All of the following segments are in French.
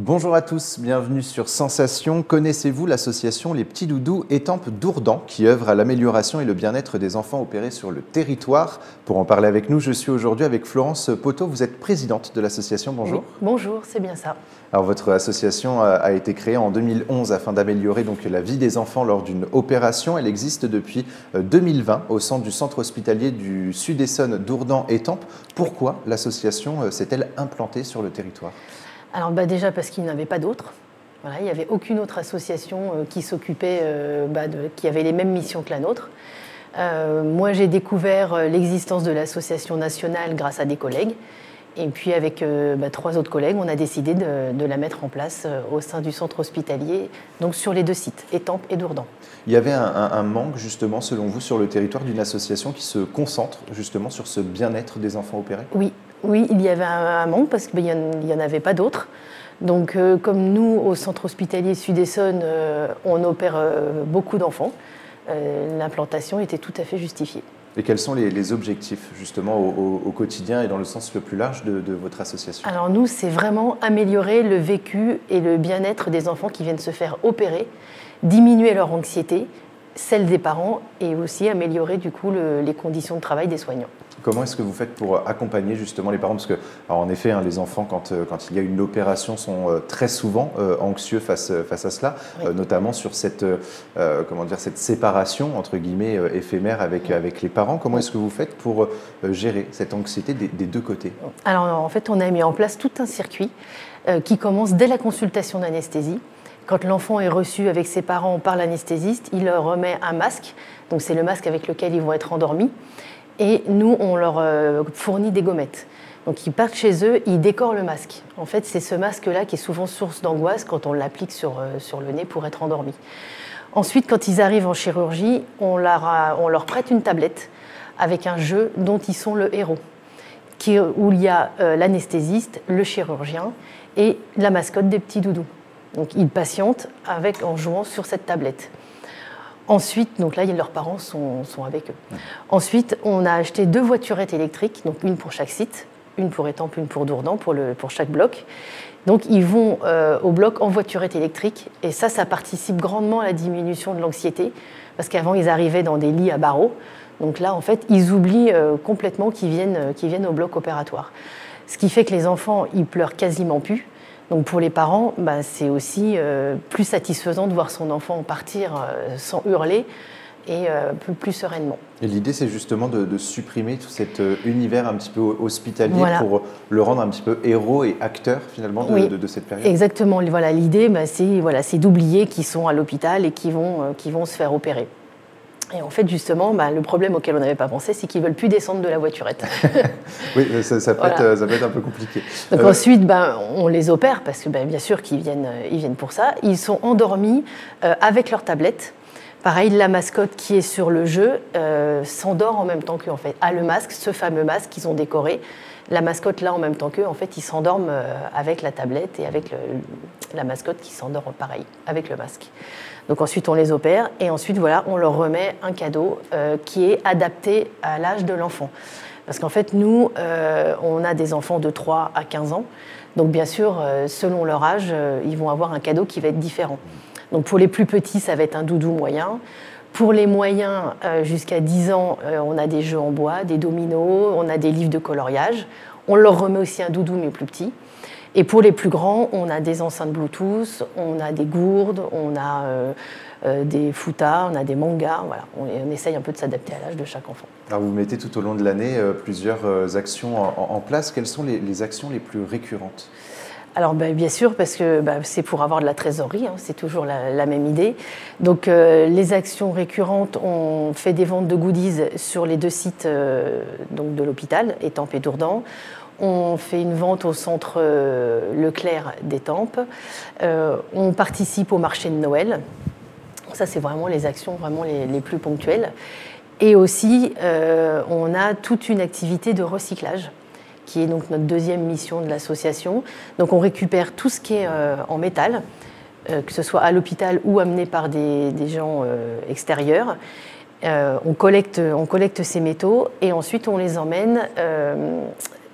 Bonjour à tous, bienvenue sur Sensation. Connaissez-vous l'association Les Petits Doudous Étampes d'Ourdan qui œuvre à l'amélioration et le bien-être des enfants opérés sur le territoire? Pour en parler avec nous, je suis aujourd'hui avec Florence Poteau. Vous êtes présidente de l'association, bonjour. Oui, bonjour, c'est bien ça. Alors votre association a été créée en 2011 afin d'améliorer donc la vie des enfants lors d'une opération. Elle existe depuis 2020 au sein du centre hospitalier du Sud-Essonne d'Ourdan Étampes. Pourquoi l'association s'est-elle implantée sur le territoire? Alors déjà parce qu'il n'y en avait pas d'autres. Voilà, il n'y avait aucune autre association qui s'occupait, qui avait les mêmes missions que la nôtre. Moi, j'ai découvert l'existence de l'association nationale grâce à des collègues. Et puis avec 3 autres collègues, on a décidé de la mettre en place au sein du centre hospitalier, donc sur les 2 sites, Étampes et Dourdan. Il y avait un manque justement, selon vous, sur le territoire d'une association qui se concentre justement sur ce bien-être des enfants opérés? Oui, il y avait un manque parce qu'il n'y en avait pas d'autres. Donc comme nous, au centre hospitalier Sud-Essonne, on opère beaucoup d'enfants, l'implantation était tout à fait justifiée. Et quels sont les objectifs justement au quotidien et dans le sens le plus large de votre association? Alors nous, c'est vraiment améliorer le vécu et le bien-être des enfants qui viennent se faire opérer, diminuer leur anxiété, celle des parents, et aussi améliorer du coup les conditions de travail des soignants. Comment est-ce que vous faites pour accompagner justement les parents? Parce que, alors en effet, les enfants, quand il y a une opération, sont très souvent anxieux face à cela, oui. Notamment sur cette séparation, entre guillemets, éphémère avec les parents. Comment est-ce que vous faites pour gérer cette anxiété des 2 côtés? Alors en fait, on a mis en place tout un circuit qui commence dès la consultation d'anesthésie. Quand l'enfant est reçu avec ses parents par l'anesthésiste, il leur remet un masque. Donc c'est le masque avec lequel ils vont être endormis. Et nous, on leur fournit des gommettes. Donc ils partent chez eux, ils décorent le masque. En fait, c'est ce masque-là qui est souvent source d'angoisse quand on l'applique sur le nez pour être endormi. Ensuite, quand ils arrivent en chirurgie, on leur prête une tablette avec un jeu dont ils sont le héros, où il y a l'anesthésiste, le chirurgien et la mascotte des petits doudous. Donc ils patientent en jouant sur cette tablette. Ensuite, donc là, leurs parents sont avec eux. Ensuite, on a acheté 2 voiturettes électriques, donc une pour chaque site, une pour Étampes, une pour Dourdan, pour chaque bloc. Donc ils vont au bloc en voiturette électrique, et ça participe grandement à la diminution de l'anxiété, parce qu'avant, ils arrivaient dans des lits à barreaux. Donc là, en fait, ils oublient complètement qu'ils viennent au bloc opératoire. Ce qui fait que les enfants, ils pleurent quasiment plus. Donc pour les parents, c'est aussi plus satisfaisant de voir son enfant partir sans hurler et un peu plus sereinement. Et l'idée, c'est justement de supprimer tout cet univers un petit peu hospitalier, voilà, pour le rendre un petit peu héros et acteur finalement de cette période. Exactement. Voilà, l'idée, c'est d'oublier qu'ils sont à l'hôpital et qu'ils vont se faire opérer. Et en fait, justement, le problème auquel on n'avait pas pensé, c'est qu'ils ne veulent plus descendre de la voiturette. Oui, ça peut être un peu compliqué. Donc ensuite, on les opère, parce que bien sûr qu'ils viennent pour ça. Ils sont endormis avec leur tablette. Pareil, la mascotte qui est sur le jeu s'endort en même temps qu'eux, en fait, a le masque, ce fameux masque qu'ils ont décoré. La mascotte, là, en même temps qu'eux, en fait, ils s'endorment avec la tablette et avec la mascotte qui s'endort pareil, avec le masque. Donc ensuite, on les opère et ensuite, voilà, on leur remet un cadeau qui est adapté à l'âge de l'enfant. Parce qu'en fait, nous, on a des enfants de 3 à 15 ans. Donc bien sûr, selon leur âge, ils vont avoir un cadeau qui va être différent. Donc pour les plus petits, ça va être un doudou moyen. Pour les moyens, jusqu'à 10 ans, on a des jeux en bois, des dominos, on a des livres de coloriage. On leur remet aussi un doudou, mais plus petit. Et pour les plus grands, on a des enceintes Bluetooth, on a des gourdes, on a des foutas, on a des mangas. Voilà. On essaye un peu de s'adapter à l'âge de chaque enfant. Alors vous mettez tout au long de l'année plusieurs actions en place. Quelles sont les actions les plus récurrentes? Alors bien sûr, parce que c'est pour avoir de la trésorerie, c'est toujours la même idée. Donc les actions récurrentes, on fait des ventes de goodies sur les 2 sites donc de l'hôpital, Étampes et Dourdan. On fait une vente au centre Leclerc d'Étampes. On participe au marché de Noël. Ça, c'est vraiment les actions les plus ponctuelles. Et aussi, on a toute une activité de recyclage, qui est donc notre 2e mission de l'association. Donc on récupère tout ce qui est en métal, que ce soit à l'hôpital ou amené par des gens extérieurs. On collecte ces métaux et ensuite on les emmène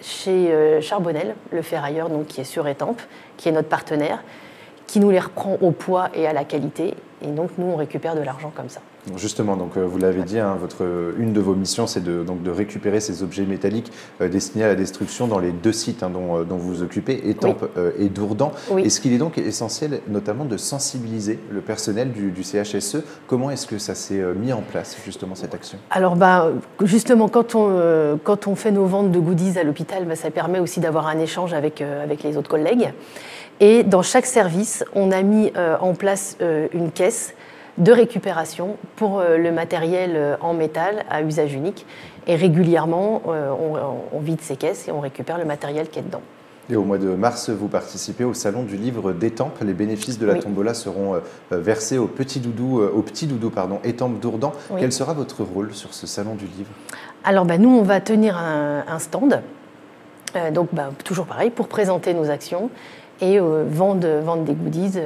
chez Charbonnel, le ferrailleur donc, qui est sur Étampes, qui est notre partenaire, qui nous les reprend au poids et à la qualité. Et donc, nous, on récupère de l'argent comme ça. Justement, donc, vous l'avez dit, hein, une de vos missions, c'est de récupérer ces objets métalliques destinés à la destruction dans les 2 sites hein, dont vous vous occupez, Étampes et Dourdan. Oui. Est-ce qu'il est donc essentiel, notamment, de sensibiliser le personnel du CHSE? Comment est-ce que ça s'est mis en place, justement, cette action? Alors, justement, quand on fait nos ventes de goodies à l'hôpital, ça permet aussi d'avoir un échange avec les autres collègues. Et dans chaque service, on a mis en place une caisse de récupération pour le matériel en métal à usage unique. Et régulièrement, on vide ces caisses et on récupère le matériel qui est dedans. Et au mois de mars, vous participez au Salon du Livre d'Étampes. Les bénéfices de la tombola seront versés au petit doudou Étampes-Dourdan. Oui. Quel sera votre rôle sur ce Salon du Livre? Alors, nous, on va tenir un stand, donc toujours pareil, pour présenter nos actions et vendre des goodies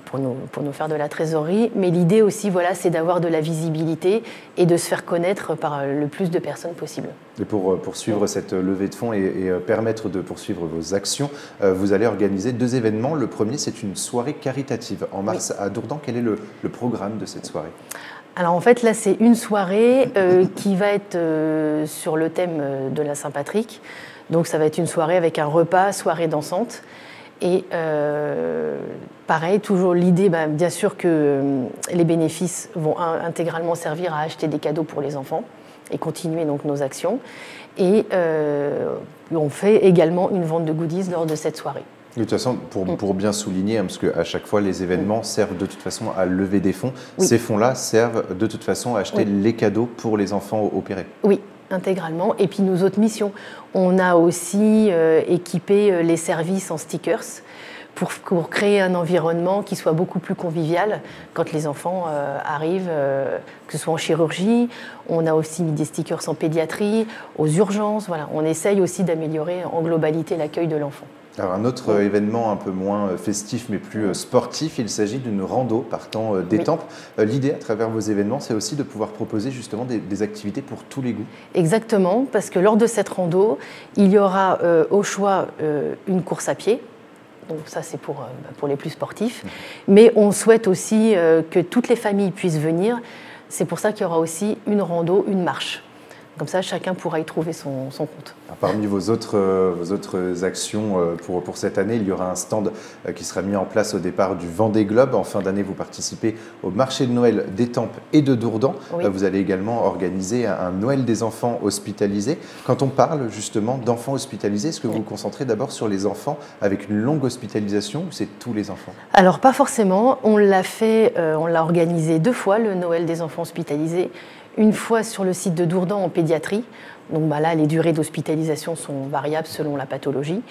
pour nous faire de la trésorerie. Mais l'idée aussi, c'est d'avoir de la visibilité et de se faire connaître par le plus de personnes possible. Et pour poursuivre cette levée de fonds et permettre de poursuivre vos actions, vous allez organiser 2 événements. Le premier, c'est une soirée caritative en mars à Dourdan. Quel est le programme de cette soirée? Alors en fait, là, c'est une soirée qui va être sur le thème de la Saint-Patrick. Donc ça va être une soirée avec un repas, soirée dansante. Et pareil, toujours l'idée, bien sûr que les bénéfices vont intégralement servir à acheter des cadeaux pour les enfants et continuer donc nos actions. Et on fait également une vente de goodies lors de cette soirée. De toute façon, pour bien souligner, parce qu'à chaque fois, les événements servent de toute façon à lever des fonds. Oui. Ces fonds-là servent de toute façon à acheter les cadeaux pour les enfants opérés. Oui, intégralement. Et puis nos autres missions, on a aussi équipé les services en stickers pour créer un environnement qui soit beaucoup plus convivial quand les enfants arrivent, que ce soit en chirurgie. On a aussi mis des stickers en pédiatrie, aux urgences. Voilà. On essaye aussi d'améliorer en globalité l'accueil de l'enfant. Alors un autre événement un peu moins festif mais plus sportif, il s'agit d'une rando partant d'Étampes. L'idée à travers vos événements, c'est aussi de pouvoir proposer justement des activités pour tous les goûts. Exactement, parce que lors de cette rando, il y aura au choix une course à pied. Donc ça, c'est pour les plus sportifs. Mais on souhaite aussi que toutes les familles puissent venir. C'est pour ça qu'il y aura aussi une rando, une marche. Comme ça, chacun pourra y trouver son compte. Alors, parmi vos autres actions pour cette année, il y aura un stand qui sera mis en place au départ du Vendée Globe. En fin d'année, vous participez au marché de Noël d'Étampes et de Dourdan. Oui. Vous allez également organiser un Noël des enfants hospitalisés. Quand on parle justement d'enfants hospitalisés, est-ce que vous vous concentrez d'abord sur les enfants avec une longue hospitalisation ou c'est tous les enfants? Alors pas forcément. On l'a organisé 2 fois, le Noël des enfants hospitalisés. Une fois sur le site de Dourdan en pédiatrie. Donc là, les durées d'hospitalisation sont variables selon la pathologie.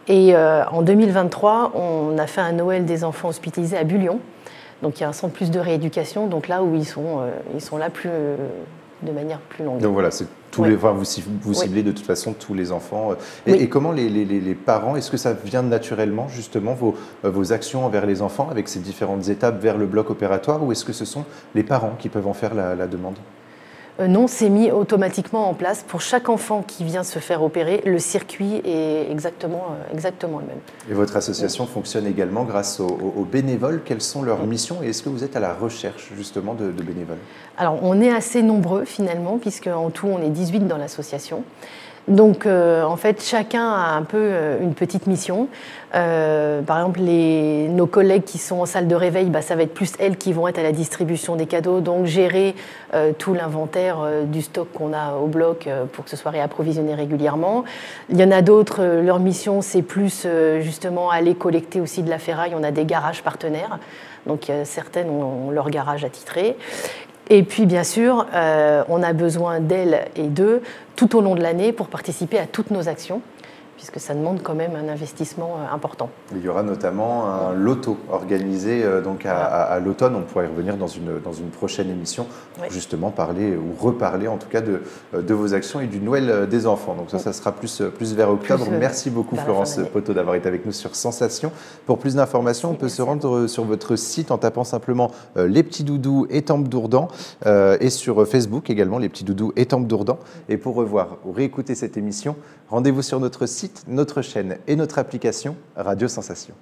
Et en 2023, on a fait un Noël des enfants hospitalisés à Bullion. Donc il y a un centre plus de rééducation, donc là où ils sont là de manière plus longue. Donc voilà, c'est vous ciblez de toute façon tous les enfants. Et comment les parents, est-ce que ça vient naturellement justement vos actions envers les enfants avec ces différentes étapes vers le bloc opératoire, ou est-ce que ce sont les parents qui peuvent en faire la demande? Non, c'est mis automatiquement en place. Pour chaque enfant qui vient se faire opérer, le circuit est exactement le même. Et votre association fonctionne également grâce aux bénévoles. Quelles sont leurs missions et est-ce que vous êtes à la recherche justement de bénévoles? Alors, on est assez nombreux finalement, puisqu'en tout, on est 18 dans l'association. Donc, en fait, chacun a un peu une petite mission. Par exemple, nos collègues qui sont en salle de réveil, ça va être plus elles qui vont être à la distribution des cadeaux, donc gérer tout l'inventaire du stock qu'on a au bloc pour que ce soit réapprovisionné régulièrement. Il y en a d'autres, leur mission, c'est plus justement aller collecter aussi de la ferraille. On a des garages partenaires, donc certaines ont leur garage attitré. Et puis, bien sûr, on a besoin d'elles et d'eux tout au long de l'année pour participer à toutes nos actions, puisque ça demande quand même un investissement important. Il y aura notamment un loto organisé donc à l'automne. On pourra y revenir dans une prochaine émission pour justement parler ou reparler en tout cas de vos actions et du Noël des enfants. Donc ça sera plus vers octobre. Merci beaucoup Florence Poteau d'avoir été avec nous sur Sensation. Pour plus d'informations, on peut se rendre sur votre site en tapant simplement Les Petits Doudous Étampes Dourdan et sur Facebook également Les Petits Doudous Étampes Dourdan. Et pour revoir ou réécouter cette émission, rendez-vous sur notre site, notre chaîne et notre application Radio Sensation.